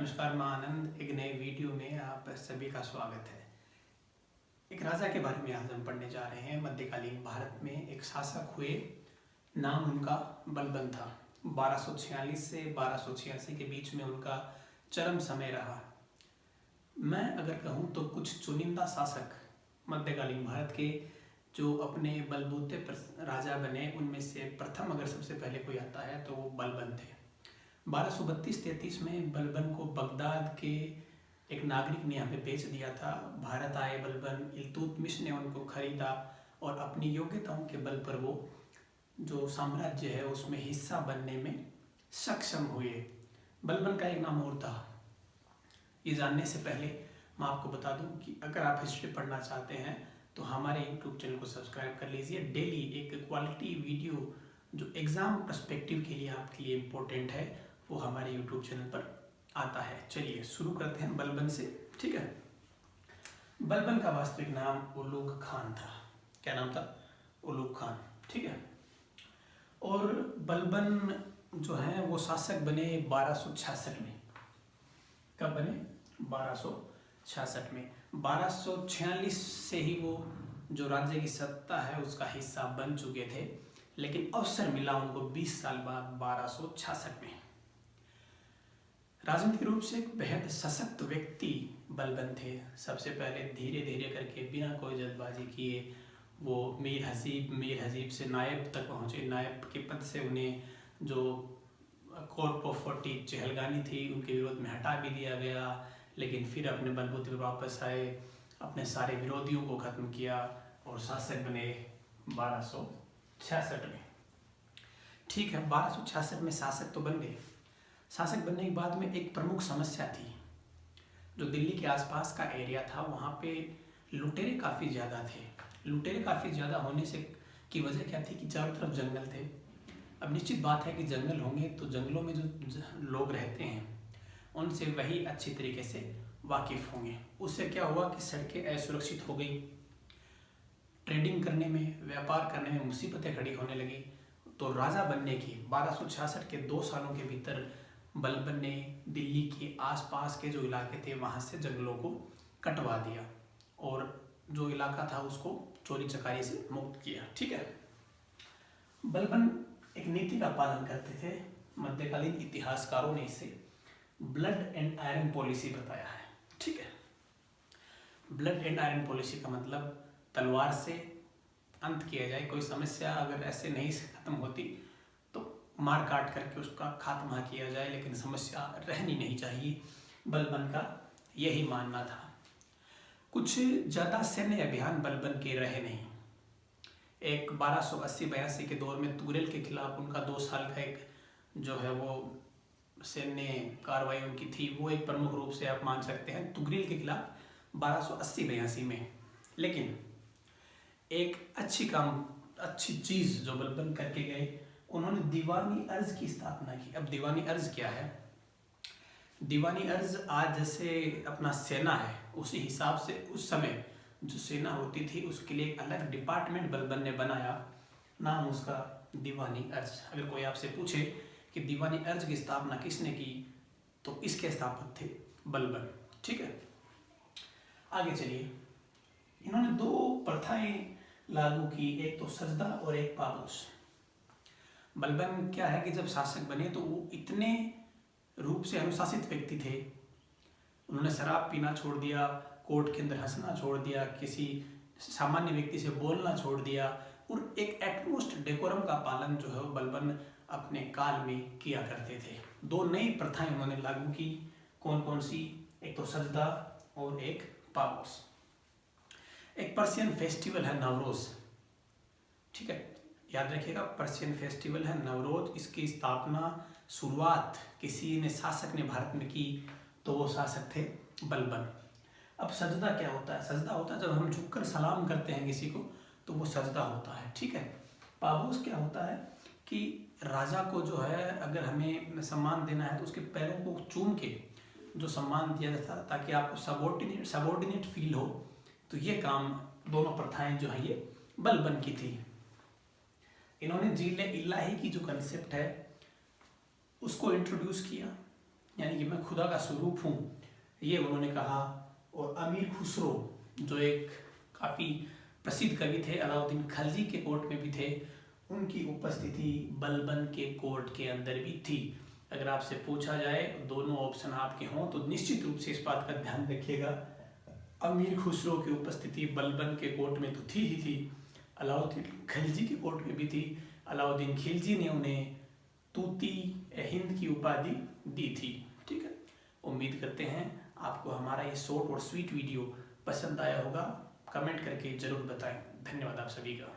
नमस्कार, मैं आनंद। एक नए वीडियो में आप सभी का स्वागत है। एक राजा के बारे में आज हम पढ़ने जा रहे हैं। मध्यकालीन भारत में एक शासक हुए, नाम उनका बलबन था। 1246 से 1286 के बीच में उनका चरम समय रहा। मैं अगर कहूँ तो कुछ चुनिंदा शासक मध्यकालीन भारत के जो अपने बलबूते पर राजा बने, उनमें से प्रथम अगर सबसे पहले कोई आता है तो वो बलबन थे। 1232-33 में बलबन को बगदाद के एक नागरिक ने यहाँ पे बेच दिया था। भारत आए बलबन, इल्तुतमिश ने उनको खरीदा और अपनी योग्यताओं के बल पर वो जो साम्राज्य है उसमें हिस्सा बनने में सक्षम हुए। बलबन का एक नाम और था। ये जानने से पहले मैं आपको बता दूं कि अगर आप हिस्ट्री पढ़ना चाहते हैं तो हमारे यूट्यूब चैनल को सब्सक्राइब कर लीजिए। डेली एक क्वालिटी वीडियो जो एग्ज़ाम पर्सपेक्टिव के लिए आपके लिए इम्पोर्टेंट है वो हमारे यूट्यूब चैनल पर आता है। चलिए शुरू करते हैं बलबन से। ठीक है, बलबन का वास्तविक नाम उलुग खान था। क्या नाम था? उलुग खान। ठीक है, और बलबन जो है वो शासक बने 1266 में। कब बने? 1266 में। 1246 से ही वो जो राज्य की सत्ता है उसका हिस्सा बन चुके थे, लेकिन अवसर मिला उनको 20 साल बाद 1266 में। राजनीतिक रूप से एक बेहद सशक्त व्यक्ति बलबन थे। सबसे पहले धीरे धीरे करके बिना कोई जल्दबाजी किए वो मीर हजीब से नायब तक पहुँचे। नायब के पद से उन्हें जो कॉर्प ऑफ 40 चहलगानी थी उनके विरोध में हटा भी दिया गया, लेकिन फिर अपने बलबूते पर वापस आए, अपने सारे विरोधियों को ख़त्म किया और शासक बने 1266 में। ठीक है, 1266 में शासक तो बन गए। शासक बनने के बाद में एक प्रमुख समस्या थी। जो दिल्ली के आसपास का एरिया था वहाँ पे लुटेरे काफ़ी ज़्यादा थे। लुटेरे काफ़ी ज़्यादा होने से की वजह क्या थी कि चारों तरफ जंगल थे। अब निश्चित बात है कि जंगल होंगे तो जंगलों में जो लोग रहते हैं उनसे वही अच्छी तरीके से वाकिफ़ होंगे। उससे क्या हुआ कि सड़कें असुरक्षित हो गई, ट्रेडिंग करने में, व्यापार करने में मुसीबतें खड़ी होने लगी। तो राजा बनने की 1266 के 2 सालों के भीतर बलबन ने दिल्ली के आसपास के जो इलाके थे वहाँ से जंगलों को कटवा दिया और जो इलाका था उसको चोरी चकारी से मुक्त किया। ठीक है, बलबन एक नीति का पालन करते थे। मध्यकालीन इतिहासकारों ने इसे ब्लड एंड आयरन पॉलिसी बताया है। ठीक है, ब्लड एंड आयरन पॉलिसी का मतलब तलवार से अंत किया जाए। कोई समस्या अगर ऐसे नहीं खत्म होती तो मार काट करके उसका खात्मा किया जाए, लेकिन समस्या रहनी नहीं चाहिए। बलबन का यही मानना था। कुछ ज़्यादा सैन्य अभियान बलबन के रहे नहीं। एक 1280-82 के दौर में तुगरेल के खिलाफ उनका 2 साल का एक जो है वो सैन्य कार्रवाई उनकी थी, वो एक प्रमुख रूप से आप मान सकते हैं तुगरेल के खिलाफ 1280-82 में। लेकिन एक अच्छी चीज़ जो बलबन करके गए, उन्होंने दीवानी अर्ज की स्थापना की। अब दीवानी अर्ज क्या है? दीवानी अर्ज आज जैसे अपना सेना है उसी हिसाब से उस समय जो सेना होती थी उसके लिए एक अलग डिपार्टमेंट बलबन ने बनाया, नाम उसका दीवानी अर्ज। अगर कोई आपसे पूछे कि दीवानी अर्ज की स्थापना किसने की तो इसके स्थापक थे बलबन। ठीक है, आगे चलिए। इन्होंने 2 प्रथाएं लागू की, एक तो सजदा और एक पाबूस। बलबन क्या है कि जब शासक बने तो वो इतने रूप से अनुशासित व्यक्ति थे। उन्होंने शराब पीना छोड़ दिया, कोर्ट के अंदर हंसना छोड़ दिया, किसी सामान्य व्यक्ति से बोलना छोड़ दिया और एक एटमोस्ट डेकोरम का पालन जो है बलबन अपने काल में किया करते थे। 2 नई प्रथाएं उन्होंने लागू की। कौन कौन सी? एक तो सजदा और एक पाबूस। एक पर्शियन फेस्टिवल है नवरोज। ठीक है, याद रखिएगा, पर्शियन फेस्टिवल है नवरोज। इसकी शुरुआत किसी ने शासक ने भारत में की तो वो शासक थे बलबन। अब सजदा क्या होता है? सजदा होता है जब हम झुककर सलाम करते हैं किसी को तो वो सजदा होता है। ठीक है, पाबूस क्या होता है कि राजा को जो है अगर हमें सम्मान देना है तो उसके पैरों को चूम के जो सम्मान दिया जाता ताकि आपको सबॉर्डिनेट फील हो। तो ये काम, दोनों प्रथाएं जो है ये बलबन की थी। इन्होंने जीले इलाही की जो कंसेप्ट है उसको इंट्रोड्यूस किया। यानी कि मैं खुदा का स्वरूप हूँ, ये उन्होंने कहा। और अमीर खुसरो जो एक काफ़ी प्रसिद्ध कवि थे, अलाउद्दीन खलजी के कोर्ट में भी थे, उनकी उपस्थिति बलबन के कोर्ट के अंदर भी थी। अगर आपसे पूछा जाए दोनों ऑप्शन आपके हों तो निश्चित रूप से इस बात का ध्यान रखिएगा, अमीर खुसरो की उपस्थिति बलबन के कोर्ट में तो थी ही थी, अलाउद्दीन खिलजी के कोर्ट में भी थी। अलाउद्दीन खिलजी ने उन्हें तूती हिंद की उपाधि दी थी। ठीक है, उम्मीद करते हैं आपको हमारा ये शॉर्ट और स्वीट वीडियो पसंद आया होगा। कमेंट करके ज़रूर बताएं। धन्यवाद आप सभी का।